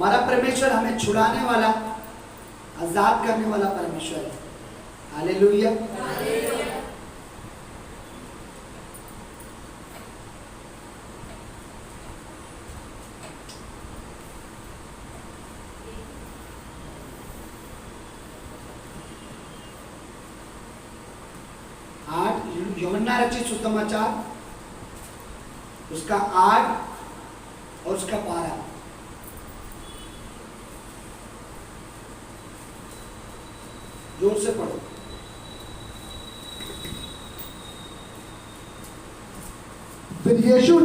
हमारा परमेश्वर हमें छुड़ाने वाला, आजाद करने वाला परमेश्वर है। हालेलुया। यूहन्ना रचित सुसमाचार उसका 8 और उसका 12। जोर से पढ़ो। फिर यीशु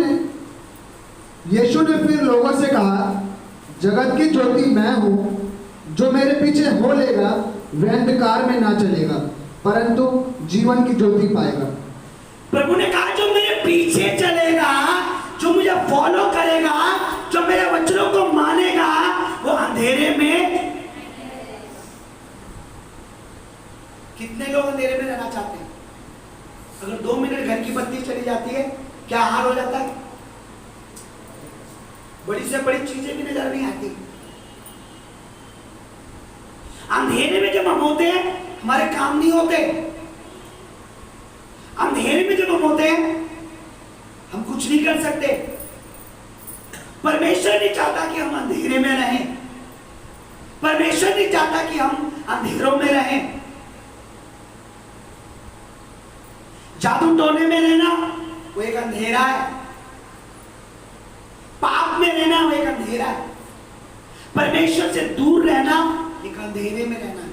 ने फिर लोगों से कहा, जगत की ज्योति मैं हूं, जो मेरे पीछे हो लेगा वह अंधकार में ना चलेगा परंतु जीवन की ज्योति पाएगा। प्रभु ने कहा जो मेरे पीछे चलेगा, जो मुझे फॉलो करेगा, जो मेरे वचनों को मानेगा, वो अंधेरे में। कितने लोग अंधेरे में रहना चाहते हैं? अगर 2 मिनट घर की बत्ती चली जाती है क्या हाल हो जाता है? बड़ी से बड़ी चीजें भी नजर नहीं आती। अंधेरे में जब हम होते हैं हमारे काम नहीं होते। अंधेरे में जब हम होते हैं हम कुछ नहीं कर सकते। परमेश्वर नहीं चाहता कि हम अंधेरे में रहें। परमेश्वर नहीं चाहता कि हम अंधेरों में रहें। जादू टोने में रहना वो एक अंधेरा है। पाप में रहना वो एक अंधेरा है। परमेश्वर से दूर रहना एक अंधेरे में रहना है।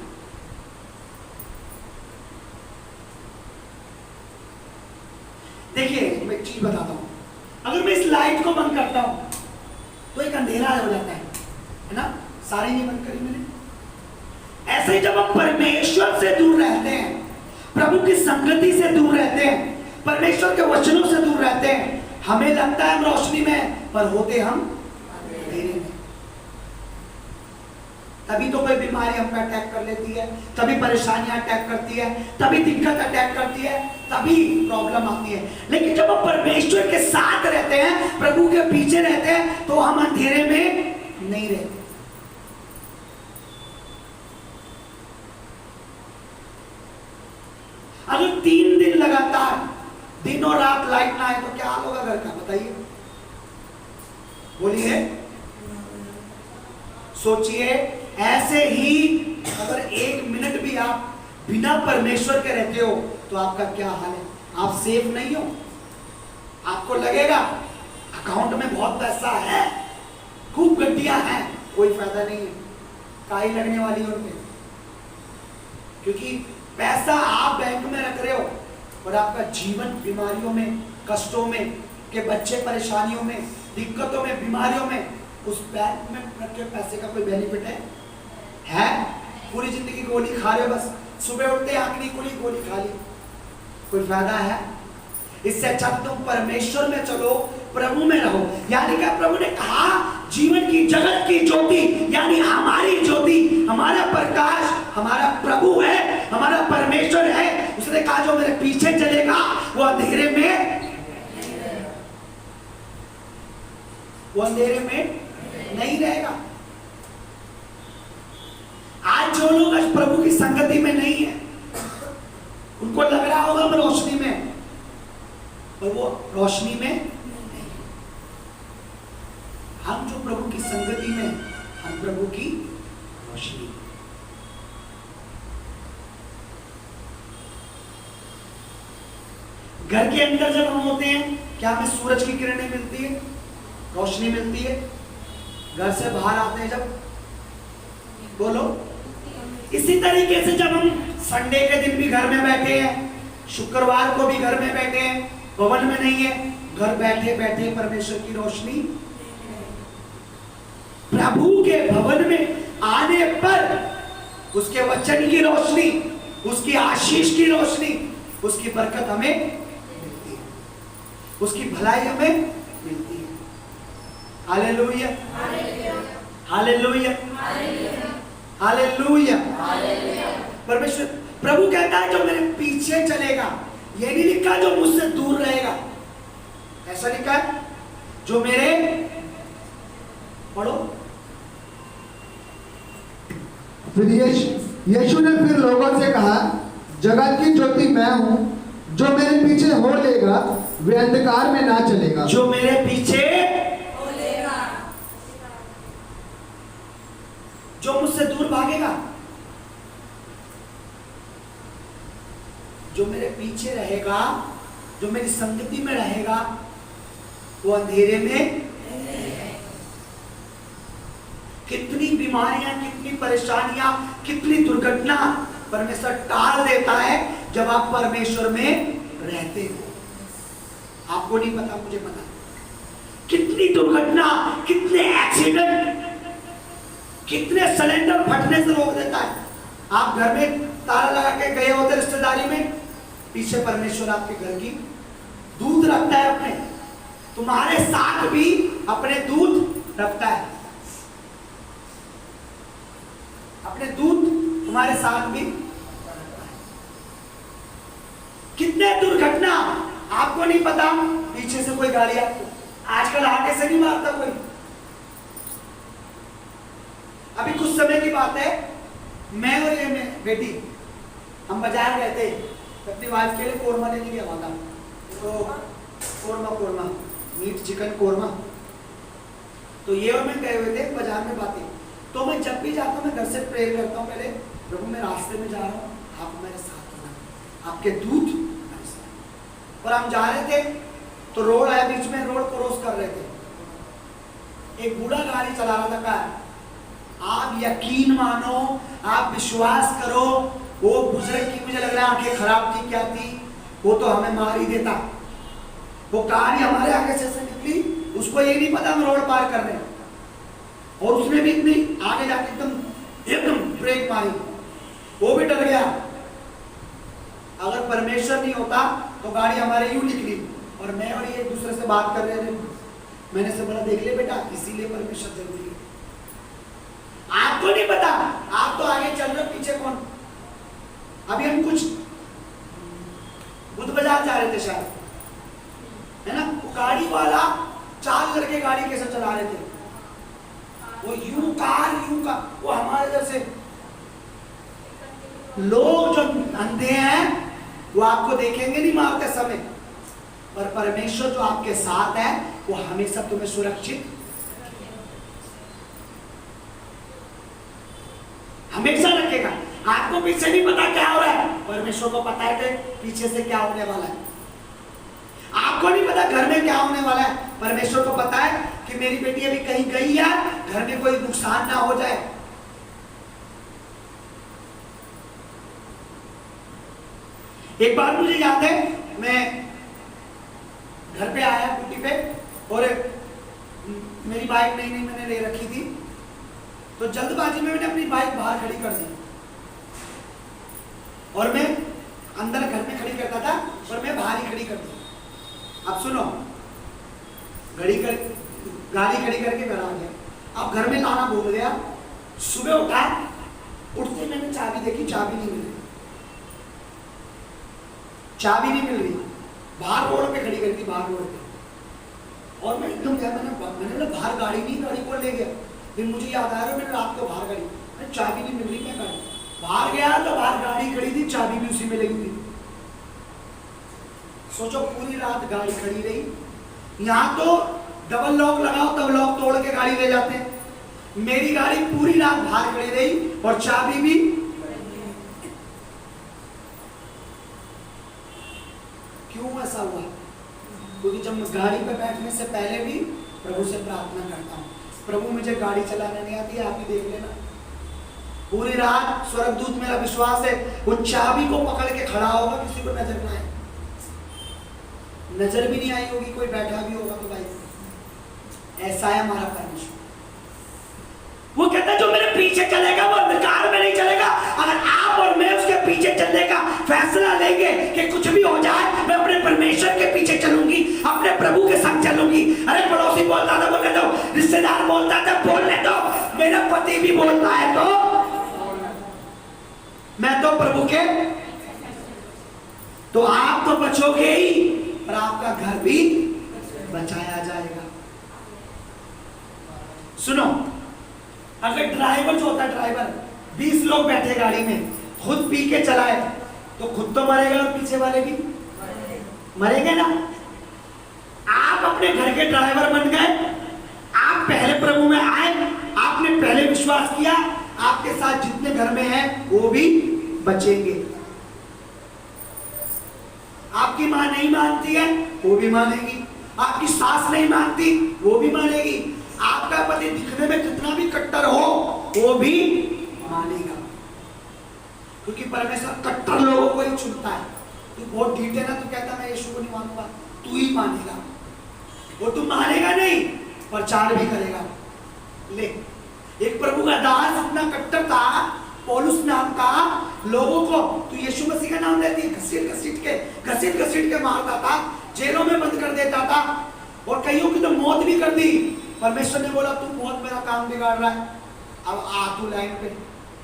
देखिए मैं एक चीज बताता हूं, अगर मैं इस लाइट को बंद करता हूं तो एक अंधेरा हो जाता है ना? सारी नहीं बंद करी मैंने। ऐसे ही जब हम परमेश्वर से दूर रहते हैं, प्रभु की संगति से दूर रहते हैं, परमेश्वर के वचनों से दूर रहते हैं, हमें लगता है हम रोशनी में पर होते हम अंधेरे में। तभी तो कोई बीमारी हम पे अटैक कर लेती है, तभी परेशानियां अटैक करती है, तभी दिक्कत अटैक करती है, तभी प्रॉब्लम आती है। लेकिन जब हम परमेश्वर के साथ रहते हैं, प्रभु के पीछे रहते हैं, तो हम अंधेरे में नहीं रहते। अगर 3 दिन लगातार दिन और रात लाइट ना आए तो क्या हाल होगा घर का? बताइए, बोलिए, सोचिए। ऐसे ही अगर 1 मिनट भी आप बिना परमेश्वर के रहते हो तो आपका क्या हाल है? आप सेफ नहीं हो। आपको लगेगा अकाउंट में बहुत पैसा है, खूब गड्डियां हैं, कोई फायदा नहीं है, काई लगने वाली है उनमें। क्योंकि पैसा आप बैंक में रख रहे हो और आपका जीवन बीमारियों में, कष्टों में, के बच्चे परेशानियों में, दिक्कतों में, बीमारियों में, उस बैंक में रखे पैसे का कोई बेनिफिट है? पूरी जिंदगी गोली खा रहे हो, बस सुबह उठते आंख नहीं खुली गोली खा ली, कोई फायदा है? इससे अच्छा तुम परमेश्वर में चलो, प्रभु में रहो। यानी क्या प्रभु ने कहा जीवन की, जगत की ज्योति यानी हमारी ज्योति, हमारा प्रकाश, हमारा प्रभु है, हमारा परमेश्वर है। उसने कहा जो मेरे पीछे चलेगा वो अंधेरे में नहीं रहेगा। आज जो लोग आज प्रभु की संगति में नहीं है, उनको लग रहा होगा हम रोशनी में, पर वो रोशनी में नहीं। हम जो प्रभु की संगति में, हम प्रभु की रोशनी। घर के अंदर जब हम होते हैं क्या हमें सूरज की किरणें मिलती है, रोशनी मिलती है? घर से बाहर आते हैं जब, बोलो। इसी तरीके से जब हम संडे के दिन भी घर में बैठे हैं, शुक्रवार को भी घर में बैठे हैं, भवन में नहीं है, घर बैठे बैठे परमेश्वर की रोशनी, प्रभु के भवन में आने पर उसके वचन की रोशनी, उसकी आशीष की रोशनी, उसकी बरकत हमें मिलती है, उसकी भलाई हमें मिलती है। Hallelujah, hallelujah, hallelujah. परमेश्वर, प्रभु कहता है जो मेरे पीछे चलेगा, ये नहीं लिखा जो मुझसे दूर रहेगा, ऐसा लिखा है जो मेरे, पढ़ो, फिर यीशु ने फिर लोगों से कहा, जगत की ज्योति मैं हूँ, जो मेरे पीछे हो लेगा वे अंधकार में ना चलेगा। जो मेरे पीछे हो लेगा, जो मुझसे दूर भागेगा, जो मेरे पीछे रहेगा, जो मेरी संगति में रहेगा, वो अंधेरे में। कितनी बीमारियां, कितनी परेशानियां, कितनी दुर्घटना परमेश्वर टाल देता है जब आप परमेश्वर में रहते हो। आपको नहीं पता, मुझे पता। कितनी दुर्घटना, कितने एक्सीडेंट, कितने सिलेंडर फटने से रोक देता है। आप घर में ताला लगा के गए होते रिश्तेदारी में, पीछे परमेश्वर आपके घर की दूध रखता है, अपने तुम्हारे साथ भी अपने दूध रखता है, अपने दूध तुम्हारे साथ भी रखता है। कितने दुर्घटना आपको नहीं पता, पीछे से कोई गाड़ी आपको आजकल आगे से नहीं मारता कोई। अभी कुछ समय की बात है, मैं और ये बेटी हम बाजार गए थे, अपनी वाइफ के लिए कोरमा लेने गया हुआ था। तो कोरमा मीट चिकन कोरमा। तो ये और मैं गए हुए थे बाजार में बातें। तो मैं जब भी जाता हूँ, मैं घर से प्रेयर करता हूँ पहले, प्रभु मैं रास्ते में जा रहा हूँ, आप मेरे साथ होना, आपके दूध मेरे साथ। और हम जा रहे थे तो रोड आया बीच में, रोड क्रॉस कर रहे थे, एक बूढ़ा गाड़ी चला रहा था कार। आप यकीन मानो, आप विश्वास करो, वो बुजुर्ग की मुझे लग रहा है आंखें खराब थी, क्या थी, वो तो हमें मार ही देता। वो कार ही हमारे आगे से निकली, उसको ये नहीं पता हम रोड पार कर रहे हैं, और उसने भी इतनी आगे जाके एकदम ब्रेक मारी, वो भी डर गया। अगर परमेश्वर नहीं होता तो गाड़ी हमारे यूं निकली, और मैं और ये एक दूसरे से बात कर रहे थे। मैंने से बोला, देख ले बेटा, इसीलिए परमेश्वर जरूरी है। आपको नहीं पता, आप तो आगे चल रहे, पीछे कौन। अभी हम कुछ बुद्ध बाजार जा रहे थे शायद, है ना, वो गाड़ी वाला 4 लड़के गाड़ी कैसे चला रहे थे, वो यूं कार, वो हमारे जैसे लोग जो अंधे हैं वो आपको देखेंगे नहीं मारते समय, पर परमेश्वर जो आपके साथ है वो हमेशा तुम्हें सुरक्षित हमेशा रखेगा। आपको पीछे नहीं पता क्या हो रहा है, परमेश्वर को पता है कि पीछे से क्या होने वाला है। आपको नहीं पता घर में क्या होने वाला है, परमेश्वर को पता है कि मेरी बेटी अभी कहीं गई है, घर में कोई नुकसान ना हो जाए। एक बार मुझे याद है, मैं घर पे आया स्कूटी पे, और मेरी बाइक नई मैंने ले रखी थी, तो जल्दबाजी में मैंने अपनी बाइक बाहर खड़ी कर दी, और मैं अंदर घर में खड़ी करता था और मैं बाहर ही खड़ी कर दी। अब सुनो, गाड़ी खड़ी करके घर आ गया। अब घर में लाना भूल गया, सुबह उठा, उठते मैंने चाबी देखी, चाबी नहीं मिल रही, चाबी नहीं मिल रही। बाहर रोड पे खड़ी करी थी, बाहर रोड पे, और मैं एकदम गया, मैंने बोला बाहर गाड़ी नहीं, गाड़ी कौन ले गया। फिर मुझे याद आ रहा, मैंने रात को बाहर गाड़ी, चाबी नहीं मिल रही, मैं गाड़ी बाहर गया तो बाहर गाड़ी खड़ी थी, चाबी भी उसी में लगी थी। सोचो, पूरी रात गाड़ी खड़ी रही। यहाँ तो डबल लॉक लगाओ तब लॉक तोड़ के गाड़ी ले जाते हैं, मेरी गाड़ी पूरी रात बाहर खड़ी रही और चाबी भी। क्यों ऐसा हुआ? क्योंकि जब मैं गाड़ी पे बैठने से पहले भी प्रभु से प्रार्थना करता हूँ, प्रभु मुझे गाड़ी चलाने नहीं आती, आप ही देख लेना। पूरी रात स्वर्गदूत, मेरा विश्वास है, वो चाबी को पकड़ के खड़ा होगा, किसी को नजर ना आए, नजर भी नहीं आई होगी, कोई बैठा भी होगा तो भाई ऐसा है हमारा परमेश्वर। वो कहता है जो मेरे पीछे चलेगा वो अंधकार में नहीं चलेगा। अगर आप और मैं उसके पीछे चलने का फैसला लेंगे कि कुछ भी हो जाए मैं अपने परमेश्वर के पीछे चलूंगी, अपने प्रभु के संग चलूंगी। अरे पड़ोसी बोलता था बोलने दो, रिश्तेदार बोलता था बोलने दो, मेरा पति भी बोलता है तो मैं तो प्रभु के, तो आप तो बचोगे ही, पर आपका घर भी बचाया जाएगा। सुनो, अगर ड्राइवर जो होता है, ड्राइवर 20 लोग बैठे गाड़ी में, खुद पी के चलाए तो खुद तो मरेगा और पीछे वाले भी मरेंगे ना। आप अपने घर के ड्राइवर बन गए, आप पहले प्रभु में आए, आपने पहले विश्वास किया, आपके साथ जितने घर में हैं वो भी बचेंगे। आपकी मां नहीं मानती है वो भी मानेगी, आपकी सास नहीं मानती वो भी मानेगी, आपका पति दिखने में कितना भी कट्टर हो वो भी मानेगा, क्योंकि परमेश्वर कट्टर लोगों को ही चुनता है। तू बहुत ढीठ है ना, तू कहता मैं यीशु को नहीं मानूंगा, तू ही मानेगा। वो तू मानेगा नहीं, प्रचार भी करेगा। ले, एक प्रभु का दास इतना कट्टर था, पौलुस नाम का, लोगों को तू यीशु मसीह का नाम लेती, घसीट के मारता था, जेलों में बंद कर देता था, और कईयों की तो मौत भी कर दी। परमेश्वर ने बोला तू बहुत मेरा काम बिगाड़ रहा है, अब आ तू लाइन पे।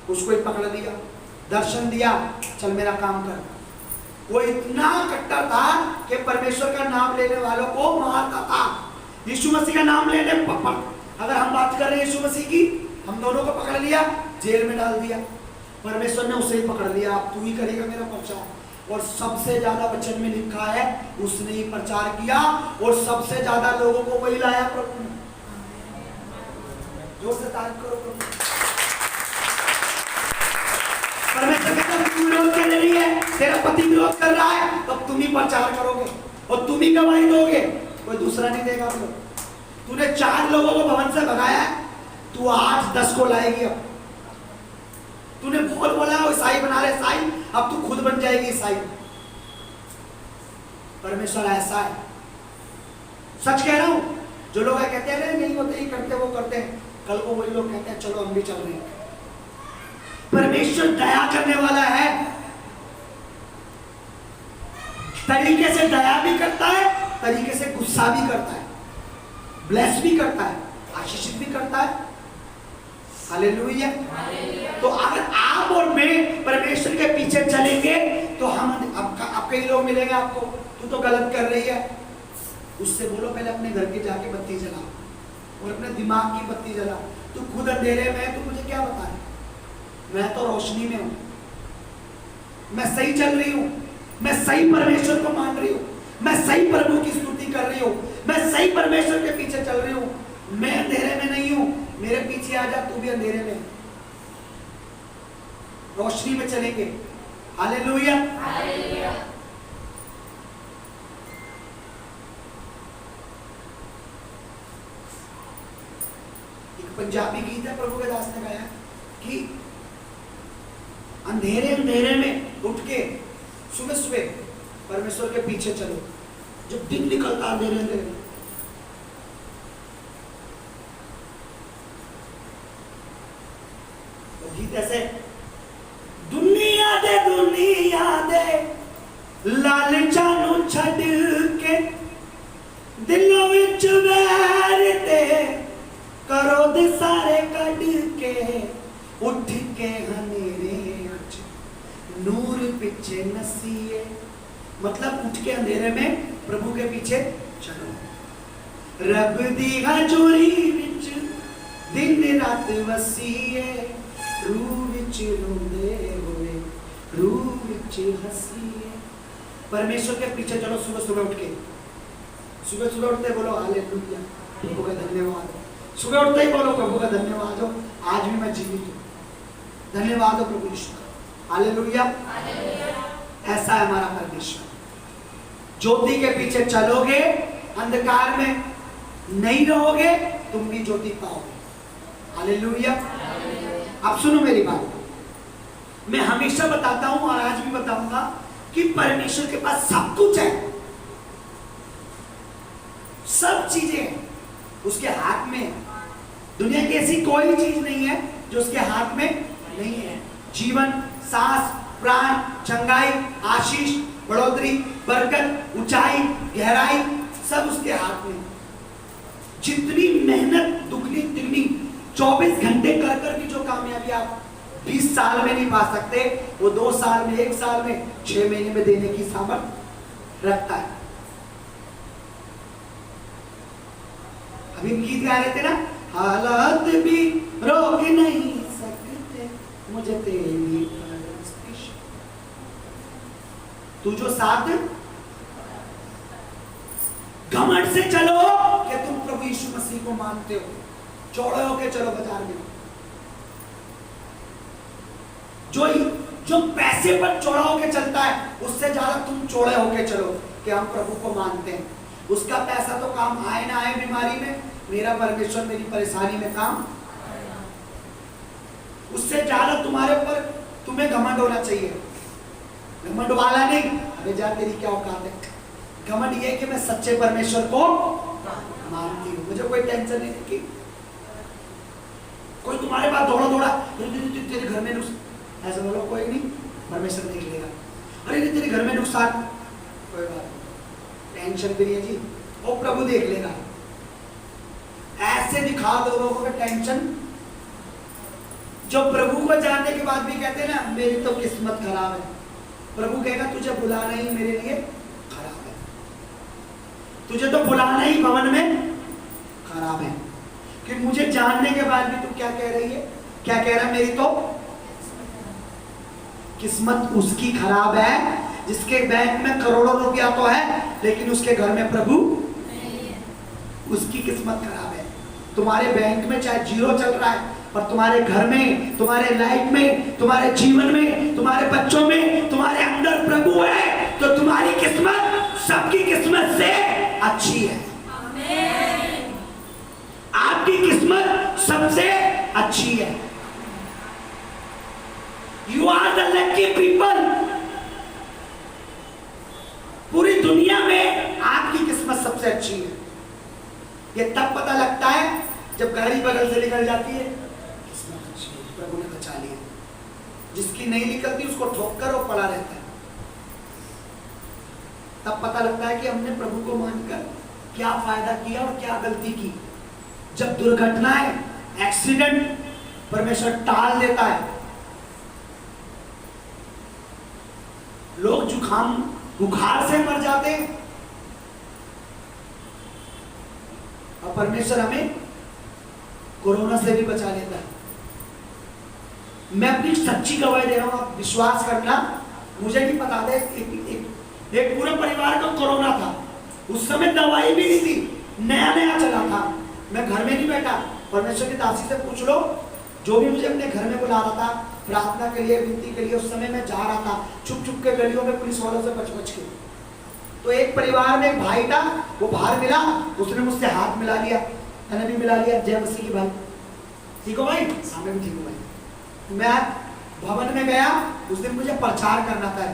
उसको ही पकड़ लिया, दर्शन दिया, चल मेरा काम कर। वो इतना कट्टर था कि परमेश्वर का नाम लेने वालों को मारता था। यीशु मसीह का नाम लेने अगर हम बात कर रहे हैं यीशु मसीह की, हम दोनों को पकड़ लिया, जेल में डाल दिया। परमेश्वर ने उसे ही पकड़ लिया, अब तू ही करेगा मेरा प्रचार। और सबसे ज्यादा वचन में लिखा है उसने ही प्रचार किया, और सबसे ज्यादा लोगों को वही लाया प्रभु ने। जोर से तारीफ करो प्रभु। परमेश्वर कहता तू विरोध कर रही है, तेरा पति विरोध कर रहा है, तब तुम ही प्रचार करोगे और तुम ही गवाही दोगे, कोई दूसरा नहीं देगा। तूने 4 लोगों को भवन से भगाया, तू 8-10 को लाएगी। अब तूने बहुत बोला वो ईसाई बना रहे ईसाई, अब तू खुद बन जाएगी ईसाई। परमेश्वर ऐसा है, सच कह रहा हूं। जो लोग कहते हैं नहीं होते, ही करते वो करते हैं, कल को वही लोग कहते हैं चलो हम भी चल रहे हैं। परमेश्वर दया करने वाला है, तरीके से दया भी करता है, तरीके से गुस्सा भी करता है, ब्लेस भी करता है, आशीषित भी करता है। हालेलुया। तो अगर आप और मैं परमेश्वर के पीछे चलेंगे तो हम अब कई लोग मिलेंगे आपको, तू तो गलत कर रही है, उससे बोलो पहले अपने घर के जाके बत्ती जला और अपने दिमाग की बत्ती जला। तू खुद अंधेरे में है, तू मुझे क्या बताए, मैं तो रोशनी में हूं, मैं सही चल रही हूं, मैं सही परमेश्वर को मान रही हूं, मैं सही प्रभु की स्तुति कर रही हूं, मैं सही परमेश्वर के पीछे चल रही हूं, मैं अंधेरे में नहीं हूं। मेरे पीछे आ जा, तू भी अंधेरे में, रोशनी में चलेंगे। हालेलुया। एक पंजाबी गीत है प्रभु के दास ने गाया कि अंधेरे अंधेरे में उठ के सुबह सुबह परमेश्वर के पीछे चलो, जब दिन निकलता अंधेरे अंधेरे में। गीत ऐसे, दुनिया दे लालचा नू छड़ के, दिलों विच वैर ते करो दे सारे कढ के, उठ के हनेरे अच नूर पीछे नसीए। मतलब उठ के अंधेरे में प्रभु के पीछे चलो। रब दी हजूरी विच दिन रात वसीए, रूह विच रोंदे होए रूह विच हसीए। परमेश्वर के पीछे चलो सुबह सुबह उठ के, सुबह सुबह उठते बोलो हालेलुया, प्रभु का धन्यवाद। सुबह उठते ही बोलो प्रभु का धन्यवाद हो, आज भी मैं जीवित हूँ, धन्यवाद हो प्रभु यीशु का। हालेलुया। ऐसा है हमारा परमेश्वर। ज्योति के पीछे चलोगे, अंधकार में नहीं रहोगे, तुम भी ज्योति पाओगे। हालेलुया। अब सुनो मेरी बात, मैं हमेशा बताता हूं और आज भी बताऊंगा कि परमेश्वर के पास सब कुछ है, सब चीजें उसके हाथ में है। दुनिया की ऐसी कोई चीज नहीं है जो उसके हाथ में नहीं है। जीवन, सांस, प्राण, चंगाई, आशीष, बढ़ोतरी, बरकत, ऊंचाई, गहराई, सब उसके हाथ में। जितनी मेहनत दुगनी तिगनी 24 घंटे कर भी जो कामयाबी आप 20 साल में नहीं पा सकते, वो 2 साल में, 1 साल में, 6 महीने में देने की सामर्थ रखता है। अभी गीत गा रहे थे ना, हालात भी रोक नहीं सकते मुझे तेरे लिए स्पेशल। तू जो साथ घमंड से चलो कि तुम प्रभु यीशु मसीह को मानते हो, चौड़े होके चलो बाजार में। जो पैसे पर चौड़ा होके चलता है उससे ज्यादा तुम चौड़े होके चलो कि हम प्रभु को मानते हैं। उसका पैसा तो काम आए ना आए बीमारी में, मेरा परमेश्वर मेरी परेशानी में काम। उससे ज्यादा तुम्हारे ऊपर तुम्हें घमंड होना चाहिए। घमंड वाला नहीं, अरे जा तेरी क्या औकात है। घमंड ये कि मैं सच्चे परमेश्वर को मानती हूँ, मुझे कोई टेंशन नहीं थी। कोई तुम्हारे पास दौड़ा दौड़ा तेरे घर में नुकसान, ऐसा बोलो कोई नहीं, परमेश्वर देख लेगा। अरे तेरे घर में नुकसान, कोई बात नहीं, टेंशन फ्री है जी, वो प्रभु देख लेगा। ऐसे दिखा दो लोगों को टेंशन, जो प्रभु को जानने के बाद भी कहते हैं ना मेरी तो किस्मत खराब है। प्रभु कहेगा तुझे बुलाना ही मेरे लिए खराब है, तुझे तो बुलाना ही भवन में खराब है। कि मुझे जानने के बाद भी तू क्या कह रही है, क्या कह रहा है, मेरी तो किस्मत उसकी खराब है जिसके बैंक में करोड़ों रुपया तो है लेकिन उसके घर में प्रभु नहीं है। उसकी किस्मत खराब है। तुम्हारे बैंक में चाहे जीरो चल रहा है पर तुम्हारे घर में, तुम्हारे लाइफ में, तुम्हारे जीवन में, तुम्हारे बच्चों में, तुम्हारे अंदर प्रभु है तो तुम्हारी किस्मत सबकी किस्मत से अच्छी है। आपकी किस्मत सबसे अच्छी है। You are the lucky people। पूरी दुनिया में आपकी किस्मत सबसे अच्छी है। ये तब पता लगता है जब गाड़ी बगल से निकल जाती है, किस्मत अच्छी है, प्रभु ने बचा लिया। जिसकी नहीं निकलती उसको ठोक कर वो पड़ा रहता है। तब पता लगता है कि हमने प्रभु को मानकर क्या फायदा किया और क्या गलती की। जब दुर्घटनाएं, एक्सीडेंट परमेश्वर टाल देता है, लोग जुकाम बुखार से मर जाते हैं और परमेश्वर हमें कोरोना से भी बचा लेता है। मैं अपनी सच्ची गवाही दे रहा हूं, आप विश्वास करना। मुझे नहीं पता था, एक पूरे परिवार को कोरोना था। उस समय दवाई भी नहीं थी, नया नया चला था। मैं घर में नहीं बैठा, परमेश्वर की दासी से पूछ लो, जो भी मुझे अपने घर में बुला रहा था प्रार्थना के लिए, विनती के लिए, उस समय मैं जा रहा था छुप छुप के गलियों में पुलिस वालों से बच बच के। तो एक परिवार में एक भाई था, वो बाहर मिला, उसने मुझसे हाथ मिला लिया, मैंने भी मिला लिया, जय मसीह की भाई, ठीक हो भाई? सामने भी ठीक हो भाई। मैं भवन में गया, उस दिन मुझे प्रचार करना था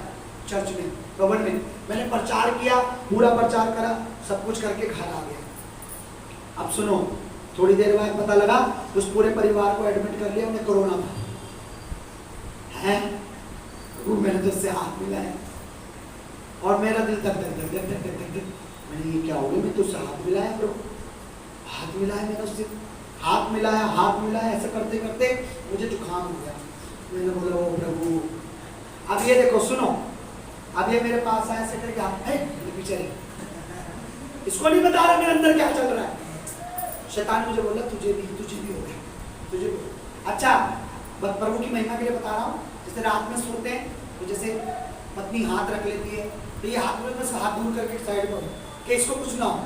चर्च में, भवन में। मैंने प्रचार किया, पूरा प्रचार करा, सब कुछ करके घर आ गया। अब सुनो, थोड़ी देर बाद पता लगा उस पूरे परिवार को एडमिट कर लिया, उन्हें कोरोना था। है वो मैंने तो उससे हाथ मिलाया और मेरा दिल धक धक धक धक धक धक धक। मैंने ये क्या हो गया, मैं तो उससे हाथ मिलाया ब्रो, हाथ मिलाया, मैंने उससे हाथ मिलाया, ऐसे करते करते मुझे जुकाम हो गया। मैंने बोला ओ प्रभु। अब ये देखो, सुनो, अब ये मेरे पास आया, ऐसे करके हाथ है पीछे, इसको नहीं बता रहा मेरे अंदर क्या चल रहा है। शैतान मुझे बोला तुझे भी हो गया, तुझे भी। अच्छा, बस प्रभु की महिमा के लिए बता रहा हूँ। जैसे रात में सोते हैं तो जैसे पत्नी हाथ रख लेती है, तो ये हाथ में बस हाथ दूर करके साइड पर कि इसको कुछ ना हो,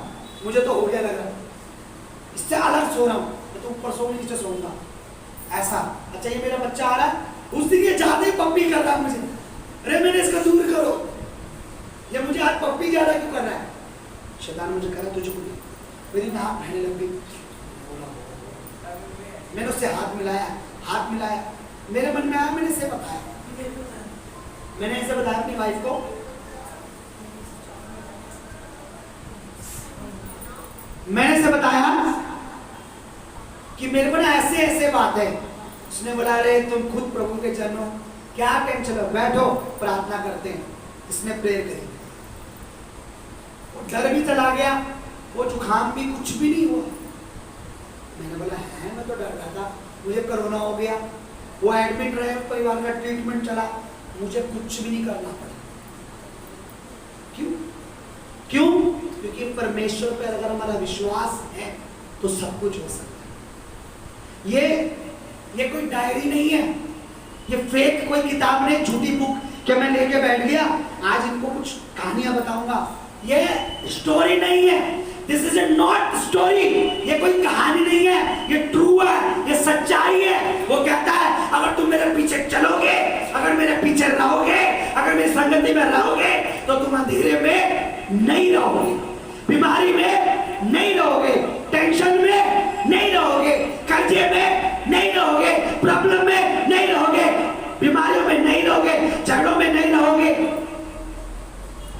मुझे तो हो गया लग रहा है, इससे अलग सो रहा हूँ, मैं तो ऊपर सो नीचे सोऊंगा ऐसा। अच्छा, ये मेरा बच्चा आ रहा है, उस दिन ये ज्यादा ही पप्पी कर रहा है मुझे, अरे मैंने इसका दूर करो, ये मुझे आज पप्पी ज्यादा क्यों कर रहा है। शैतान मुझे कह रहा तुझे कुछ, मेरी नाक बहने लग गई। मैंने उससे हाथ मिलाया, मेरे मन में आया, मैंने इसे बताया, मैंने इसे बताया अपनी वाइफ को। मैंने इसे बताया कि मेरे को ना ऐसे ऐसे बात है। उसने बोला अरे तुम खुद प्रभु के जन हो, क्या टेंशन हो, बैठो प्रार्थना करते हैं। इसने प्रेयर करी, वो डर भी चला गया, वो जुकाम भी कुछ भी नहीं हुआ। मैंने बोला है, मैं तो डर रहा था, मुझे कोरोना हो गया, वो एडमिट रहे, परिवार का ट्रीटमेंट चला, मुझे कुछ भी नहीं करना पड़ा। क्यों? क्योंकि परमेश्वर पर अगर हमारा विश्वास है तो सब कुछ हो सकता है। ये कोई डायरी नहीं है, ये फेक कोई किताब नहीं, झूठी बुक कि मैं लेके बैठ गया आज इनको कुछ कहानियां बताऊंगा। ये स्टोरी नहीं है, this is a not story, ये कोई कहानी नहीं है, ये ट्रू है, ये सच्चाई है। वो कहता है अगर तुम मेरे पीछे चलोगे, अगर मेरे पीछे रहोगे, अगर मेरी संगति में रहोगे तो तुम अंधेरे में नहीं रहोगे, बीमारी में नहीं रहोगे, टेंशन में नहीं रहोगे, कर्जे में नहीं रहोगे, प्रॉब्लम में नहीं रहोगे, बीमारियों में नहीं रहोगे, झगड़ों में नहीं रहोगे,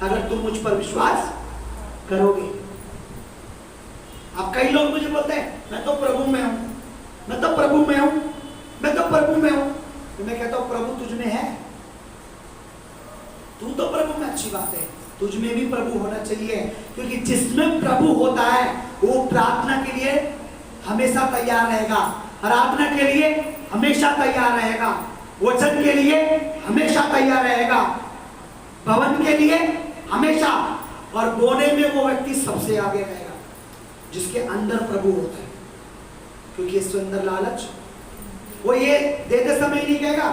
अगर तुम मुझ पर विश्वास करोगे। अब कई लोग मुझे बोलते हैं मैं तो प्रभु में हूं, मैं तो प्रभु में हूं, मैं तो प्रभु में हूं। तो मैं कहता हूं प्रभु तुझ में है, तू तो प्रभु में, अच्छी बात है, तुझ में भी प्रभु होना चाहिए, क्योंकि जिसमें प्रभु होता है वो प्रार्थना के लिए हमेशा तैयार रहेगा, आराधना के लिए हमेशा तैयार रहेगा, वचन के लिए हमेशा तैयार रहेगा, भवन के लिए हमेशा, और बोने में वो व्यक्ति सबसे आगे रहेगा जिसके अंदर प्रभु होता है। क्योंकि इसके अंदर लालच, वो ये देते समय नहीं कहेगा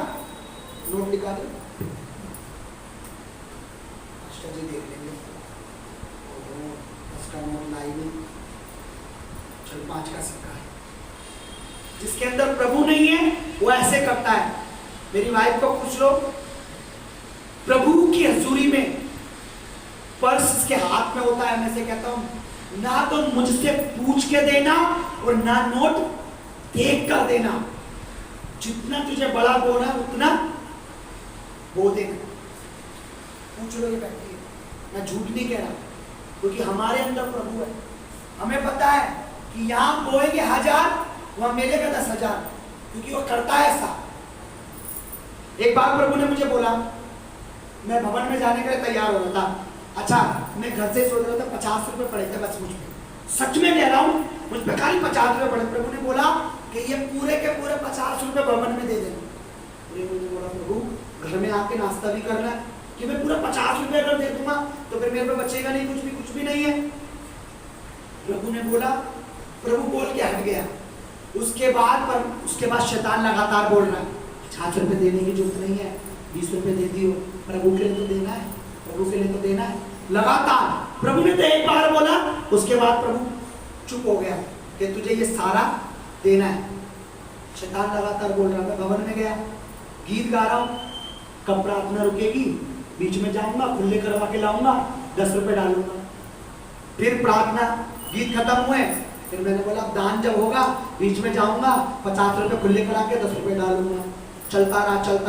नोट निकाल जी देख लेंगे, उसका नोट लाई नहीं, चल 5 का सिक्का है। जिसके अंदर प्रभु नहीं है वो ऐसे करता है। मेरी वाइफ को पूछ लो, प्रभु की हजूरी में पर्स इसके हाथ में होता है, मैं से कहता हूं ना तो मुझसे पूछ के देना और ना नोट देख कर देना, जितना तुझे बड़ा बोना है उतना वो देना। पूछ लो, ये बैठी है, मैं झूठ नहीं कह रहा, क्योंकि हमारे अंदर प्रभु है। हमें पता है कि यहां बोएंगे 1000, वहां मिलेगा 10,000, क्योंकि वो करता है ऐसा। एक बार प्रभु ने मुझे बोला, मैं भवन में जाने के लिए तैयार हो रहा था, अच्छा मैं घर से सोच रहा था 50 रुपए पड़े थे बस मुझ पे, सच में कह रहा हूँ मुझ पे खाली 50 रुपए पड़े। प्रभु ने बोला कि ये पूरे के पूरे 50 रुपए भवन में दे देना। मुझे बोला प्रभु घर में आके नाश्ता भी करना है, कि मैं पूरा 50 रुपए अगर दे दूंगा तो फिर मेरे पे बचेगा नहीं, कुछ भी नहीं है। प्रभु ने बोला, प्रभु बोल के हट गया। उसके बाद शैतान लगातार बोल रहा है 50 रुपए देने की जरूरत नहीं है, 20 रुपए दे दियो, प्रभु के लिए तो देना है, प्रभु के लिए तो देना है। लगातार प्रभु ने तो एक बार बोला, उसके बाद प्रभु चुप हो गया कि तुझे ये सारा देना है। शैतान लगातार बोल रहा है। मैं भवन में गया, गीत गा रहा हूँ, कब प्रार्थना रुकेगी, बीच में जाऊंगा, खुले करवा के लाऊंगा, 10 रुपए डालूंगा। फिर प्रार्थना गीत खत्म हुए, फिर मैंने बोला दान जब होगा बीच में जाऊंगा, 50 रुपए खुले करा के 10 रुपए डालूंगा। चलता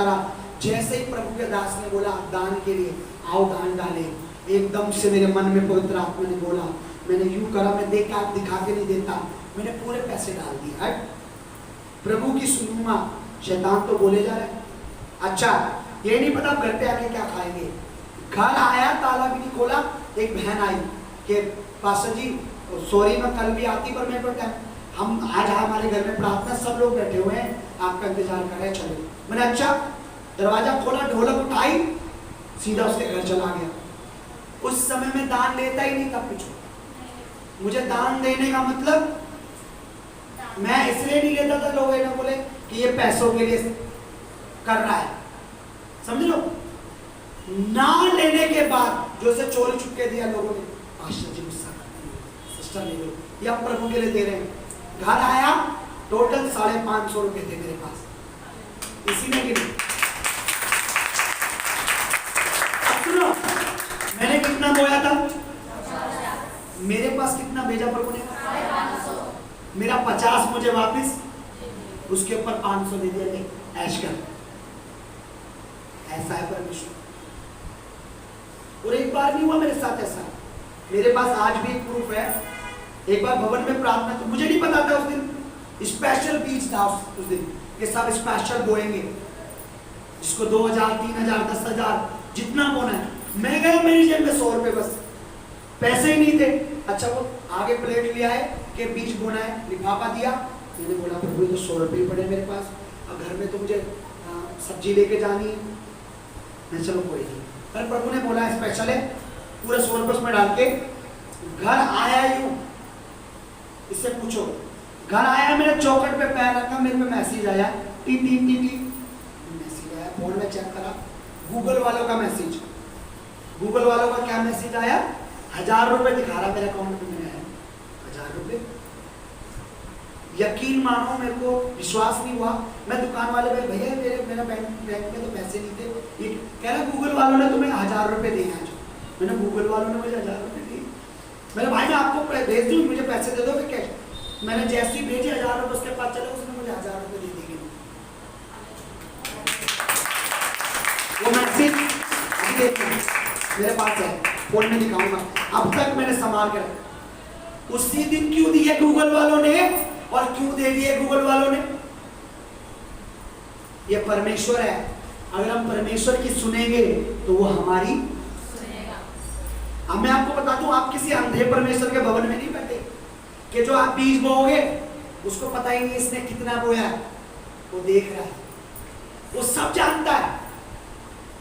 रहा। जैसे ही प्रभु के दास ने बोला दान के लिए आओ दान डाले, एकदम से मेरे मन में पवित्र आत्मा ने बोला, मैंने यूं करा, मैं दिखा के नहीं देता, मैंने पूरे पैसे डाल दिए। प्रभु की सुनूंगा, शैतान तो बोले जा रहे हैं। अच्छा ये नहीं पता घर पे आके क्या खाएंगे। घर आया, ताला भी नहीं खोला, एक बहन आई कि पास्टर जी सॉरी मैं कल भी आती पर मेरे को हम आज हमारे घर में प्रार्थना, सब लोग बैठे हुए हैं, आपका इंतजार कर रहे हैं, चलो। मैंने अच्छा दरवाजा खोला, ढोलक उठाई, सीधा उसके घर चला गया। उस समय में दान लेता ही नहीं था। पूछो मुझे दान देने का मतलब, मैं इसलिए नहीं लेता था, लोग ना बोले कि ये पैसों के लिए कर रहा है, समझ लो। ना लेने के बाद जो से चोरी छुपके दिया लोगों ने, पास्टर जी गुस्सा करते हैं, सिस्टर ले लो, या प्रभु के लिए दे रहे हैं। घर आया, टोटल 550 रुपए थे मेरे पास, इसी में गिने। सुनो मैंने कितना बोया था, मेरे पास कितना भेजा प्रभु ने, मेरा 50 मुझे वापस, उसके ऊपर 500 दे दिया, ले ऐश कर। ऐसा है परमेश्वर। और एक बार नहीं हुआ मेरे साथ ऐसा, मेरे पास आज भी एक प्रूफ है। एक बार भवन में प्रार्थना, तो मुझे नहीं पता था उस दिन स्पेशल बीज था, उस दिन ये सब स्पेशल बोएंगे, जिसको 2000 3000 10,000 जितना बोना है। मैं गया, मेरी जेब में 100 रुपए, बस पैसे ही नहीं थे। अच्छा वो आगे प्लेट लिया है कि बीज बोना है, लिफाफा दिया, मैंने बोला प्रभु तो 100 रुपये पड़े मेरे पास, अब घर में तो मुझे सब्जी लेके जानी है। मैं चलो कोई नहीं, पर प्रभु ने बोला स्पेशल है, पूरे 100 रुपये उसमें डाल के घर आया। यूं इससे पूछो, घर आया, मेरे चौखट पे पैर रखा, मेरे पे मैसेज आया, T T T T, message phone में चेक करा, गूगल वालों का मैसेज, गूगल वालों का क्या मैसेज आया, 1000 रुपए दिखा रहा मेरे अकाउंट में आया, 1000 रुपए। यकीन मानो मेरे को विश्वास नहीं हुआ। मैं दुकान वाले भाई, भैया मेरा बैंक में तो पैसे नहीं थे। ये कह रहा गूगल वालों ने तुम्हें 1000 रुपए दिए हैं। मैंने गूगल वालों ने मुझे 1000 रुपए दिए। मैंने भाई मैं आपको भेज दूँ, मुझे पैसे दे दोगे कैश? मैंने जैसे ही भेजे 1000 रुपए उसके पास चले, उसने मुझे 1000 रुपए दे दिए। वो मैसेज अभी देखना मेरे पास है, फोन में दिखाऊंगा। अब तक मैंने संभाल कर, उसी दिन क्यों दिए गूगल वालों ने और क्यों दे दिए गूगल वालों ने? ये परमेश्वर है। अगर हम परमेश्वर की सुनेंगे तो वो हमारी सुनेगा। अब मैं आपको बता दूं, आप किसी अंधे परमेश्वर के भवन में नहीं बैठे कि जो आप बीज बोओगे उसको पता ही नहीं इसने कितना बोया है। वो देख रहा है, वो सब जानता है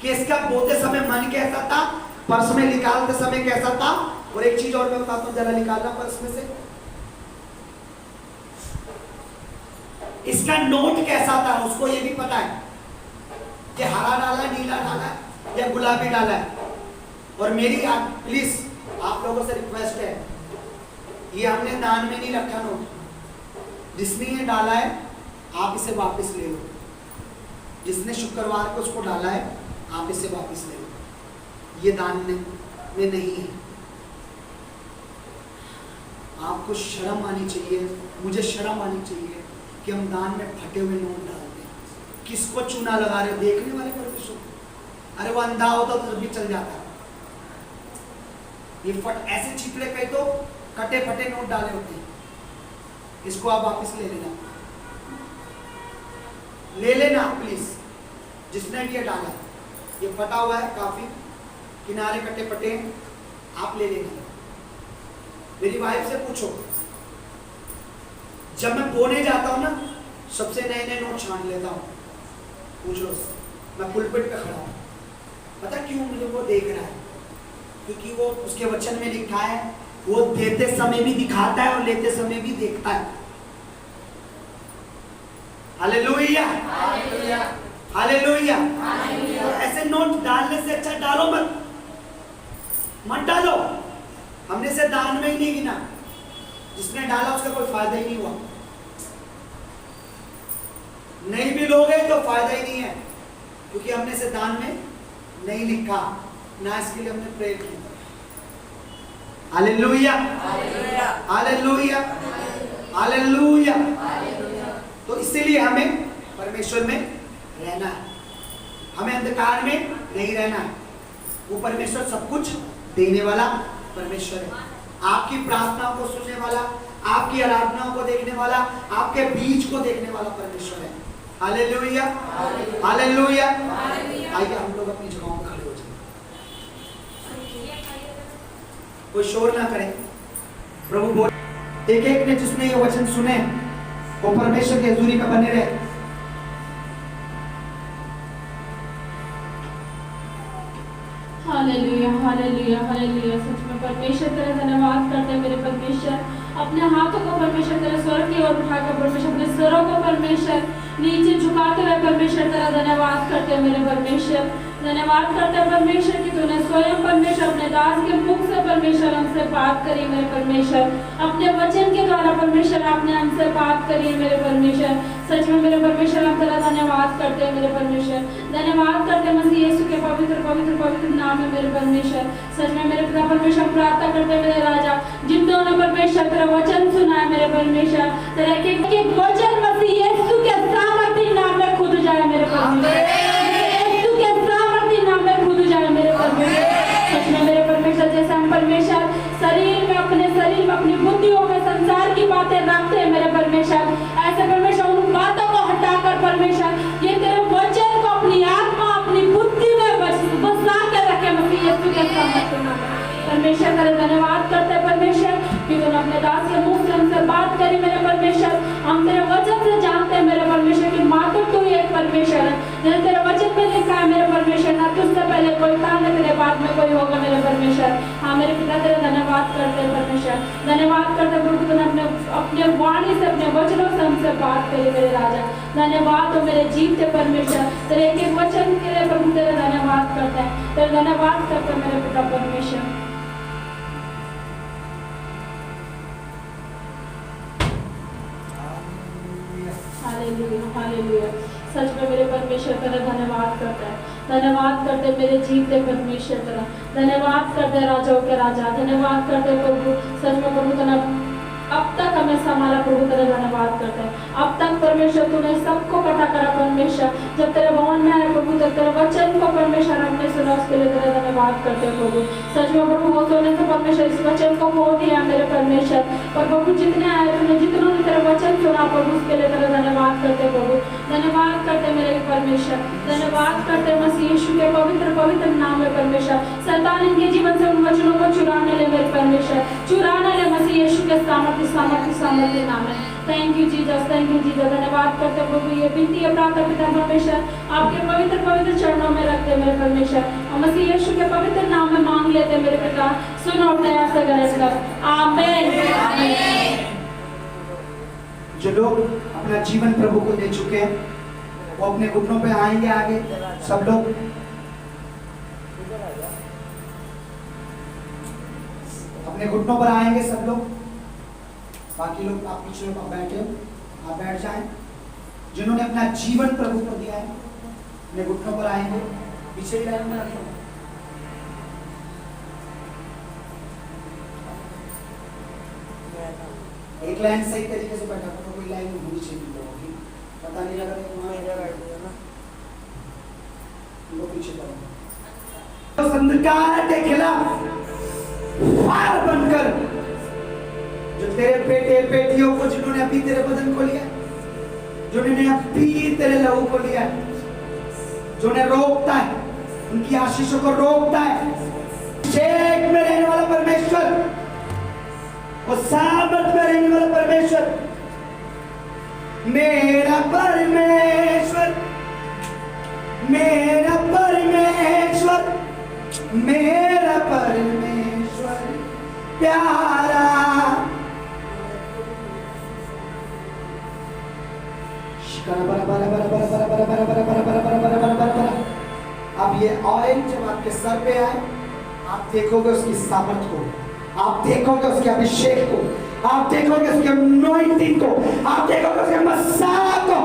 कि इसका बोते समय मन कैसा था, पर्स में निकालते समय कैसा था। और एक चीज और मैं बताता हूं, जरा निकालना पर्स में से, इसका नोट कैसा था उसको ये भी पता है कि हरा डाला है, नीला डाला है या गुलाबी डाला है। और मेरी प्लीज आप लोगों से रिक्वेस्ट है, ये हमने दान में नहीं रखा नोट, जिसने ये डाला है आप इसे वापस ले लो। जिसने शुक्रवार को उसको डाला है आप इसे वापस ले लो, ये दान में नहीं है। आपको शर्म आनी चाहिए, मुझे शर्म आनी चाहिए कि हम दान में फटे हुए नोट डालते हैं। किसको चूना लगा रहे हो? देखने वाले परमेश्वर। अरे वो अंधा होता तो भी चल जाता। ये फट ऐसे चिपड़े कई तो कटे फटे नोट डाले होते हैं। इसको आप वापस ले लेना, ले लेना प्लीज। जिसने भी ये डाला, ये फटा हुआ है, काफी किनारे कटे फटे हैं, आप ले लेना। मेरी वाइफ से पूछो, जब मैं बोने जाता हूँ ना, सबसे नए नए नोट छांट लेता हूँ। पूछो, मैं पुलपिट पे खड़ा हूँ, पता क्यों? मुझे वो देख रहा है, क्योंकि वो उसके वचन में लिखा है, वो देते समय भी दिखाता है और लेते समय भी देखता है। Hallelujah, hallelujah. तो ऐसे नोट डालने से अच्छा डालो मत डालो। हमने से दान में ही नहीं गिना, जिसने डाला उसका कोई फायदा ही नहीं हुआ। नहीं भी लोगे तो फायदा ही नहीं है, क्योंकि हमने से दान में नहीं लिखा, ना इसके लिए हमने प्रे किया। Hallelujah, hallelujah, hallelujah. तो इसीलिए हमें परमेश्वर में रहना है, हमें अंधकार में नहीं रहना है। वो परमेश्वर सब कुछ देने वाला परमेश्वर है। आपकी प्रार्थनाओं को सुनने वाला, आपकी आराधनाओं को देखने वाला, आपके बीज को देखने वाला परमेश्वर है। Hallelujah, hallelujah. आइए हम लोग अपनी जगहों पर खड़े हो जाएं, कोई शोर ना करें। प्रभु बोल, एक एक ने जिसने ये वचन सुने वो परमेश्वर की हजूरी में बने रहे। Hallelujah, hallelujah, hallelujah. सच में परमेश्वर तेरा धन्यवाद करते हैं मेरे परमेश्वर। अपने हाथों को परमेश्वर तेरे स्वर्ग की ओर उठाकर परमेश्वर अपने स्वरों को परमेश्वर नीचे झुकाते हुए परमेश्वर तेरा धन्यवाद करते हैं मेरे परमेश्वर। धन्यवाद करते हैं परमेश्वर कि तूने स्वयं परमेश्वर अपने दास के मुख से परमेश्वर हमसे बात करी मेरे परमेश्वर। अपने वचन के द्वारा परमेश्वर आपने हमसे बात करी है मेरे परमेश्वर। सच में मेरे परमेश्वर हम तेरा धन्यवाद करते हैं मेरे परमेश्वर। धन्यवाद करते हैं मसीह यीशु के पवित्र पवित्र पवित्र नाम में मेरे परमेश्वर। सच में मेरे पिता परमेश्वर प्रार्थना करते हैं मेरे राजा, जिन दोनों परमेश्वर तेरा वचन सुना है मेरे परमेश्वर, तेरा एक वचन मसीह यीशु के सामर्थी नाम में खुद जाए मेरे परमेश्वर। यीशु के सामर्थी नाम में खुद जाए मेरे परमेश्वर। सच में मेरे परमेश्वर जैसे हम परमेश्वर शरीर में अपनी बुद्धियों में संसार की बातें रखते हैं मेरे परमेश्वर, ऐसे परमेश्वर उन बातों को हटाकर परमेश्वर ये तेरे वचन को अपनी आत्मा अपनी बुद्धि में बसा के रखे मसीह यीशु के सामर्थी नाम में। परमेश्वर तेरे धन्यवाद करते हैं परमेश्वर कि तूने अपने दास के मुख से हमसे बात करी मेरे परमेश्वर। हम तेरे वचन से जानते हैं मेरे परमेश्वर कि मात्र तू ही एक परमेश्वर है। जैसे तेरे वचन में लिखा है मेरे परमेश्वर, ना तुझसे पहले कोई था, न तेरे बाद में कोई होगा मेरे परमेश्वर। हाँ मेरे पिता तेरा धन्यवाद करते हैं परमेश्वर। धन्यवाद करते हैं प्रभु, तूने अपने वाणी से, अपने वचनों से हमसे बात करी मेरे राजा। धन्यवाद हो मेरे जीवते परमेश्वर, तेरे एक एक वचन के लिए प्रभु तेरा धन्यवाद करते हैं, तेरा धन्यवाद करते हैं मेरे पिता परमेश्वर। Hallelujah hallelujah. सच में मेरे परमेश्वर तेरा धन्यवाद करते हैं, धन्यवाद करते मेरे जीवते परमेश्वर तेरा, धन्यवाद करते राजाओं के राजा, धन्यवाद करते प्रभु। सच में प्रभु तेरा अब तक हमें संभाला प्रभु, तेरा धन्यवाद करते हैं। अब तक परमेश्वर तूने सबको कटा करा परमेश्वर, जब तेरे भवन में आए प्रभु तब तेरे वचन को परमेश्वर हमने सुना, उसके लिए तेरा धन्यवाद करते हैं प्रभु। सच में प्रभु वो तो तो परमेश्वर इस वचन को खो दिया मेरे परमेश्वर, पर प्रभु जितने आए तूने जितनों ने तेरा वचन सुना प्रभु, उसके लिए तेरा धन्यवाद करते प्रभु। धन्यवाद करते मेरे परमेश्वर, धन्यवाद करते मसीह यीशु के पवित्र पवित्र नाम में परमेश्वर। शैतान इनके जीवन से उन वचनों को चुराने ले मेरे परमेश्वर, चुराने ले मसीह यीशु के सामर्थ्य नाम है। Thank you Jesus, thank you Jesus. धन्यवाद करते प्रभु, ये विनती है प्रार्थना पिता परमेश्वर आपके पवित्र पवित्र चरणों में रखते मेरे परमेश्वर, और मसीह यीशु के पवित्र नाम में मांग लेते मेरे पिता, सुनो और दया से ग्रहण कर। आमीन। जो लोग अपना जीवन प्रभु को दे चुके हैं वो अपने घुटनों पे आएंगे आगे, सब लोग अपने घुटनों पर आएंगे सब लोग। बाकी लोग आप पीछे लोग बैठे हो, आप बैठ जाएं। जिन्होंने अपना जीवन प्रभु को दिया है अपने घुटनों पर आएंगे, पीछे लाइन में रखो। एक लाइन सही तरीके से बैठा करो, कोई लाइन होनी चाहिए होगी, पता नहीं लगा तो पीछे करो। तो अंधकार के खिलाफ फायर बनकर जो तेरे बेटे बेटियों को, जिन्होंने अभी तेरे बदन को लिया, जिन्होंने अभी तेरे लहू को लिया, जो ने रोकता है, उनकी आशीषों को रोकता है, शेख में रहने वाला परमेश्वर और सामर्थ में रहने वाला परमेश्वर, मेरा परमेश्वर, मेरा परमेश्वर, मेरा परमेश्वर प्यारा। अब ये ऑयल जब आपके सर पे आए, आप देखोगे उसकी सामर्थ को, आप देखोगे उसके अभिषेक को, आप देखोगे उसके अनॉइंटिंग को, आप देखोगे उसके मसाह को।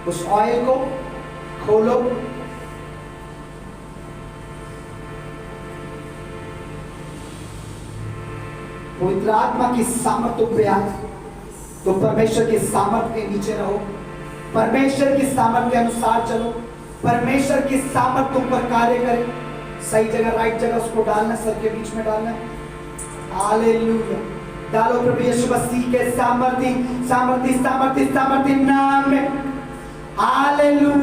उस ऑयल को खोलो, पवित्र आत्मा की सामर्थ पे आए तो परमेश्वर की सामर्थ के नीचे रहो, परमेश्वर की सामर्थ के अनुसार चलो, परमेश्वर की सामर्थ तुम पर कार्य करे। सही जगह राइट जगह उसको डालना, सर के बीच में डालना। हालेलुया। डालो प्रभु यीशु मसीह के सामर्थी सामर्थी सामर्थी सामर्थी नाम में। हालेलुया।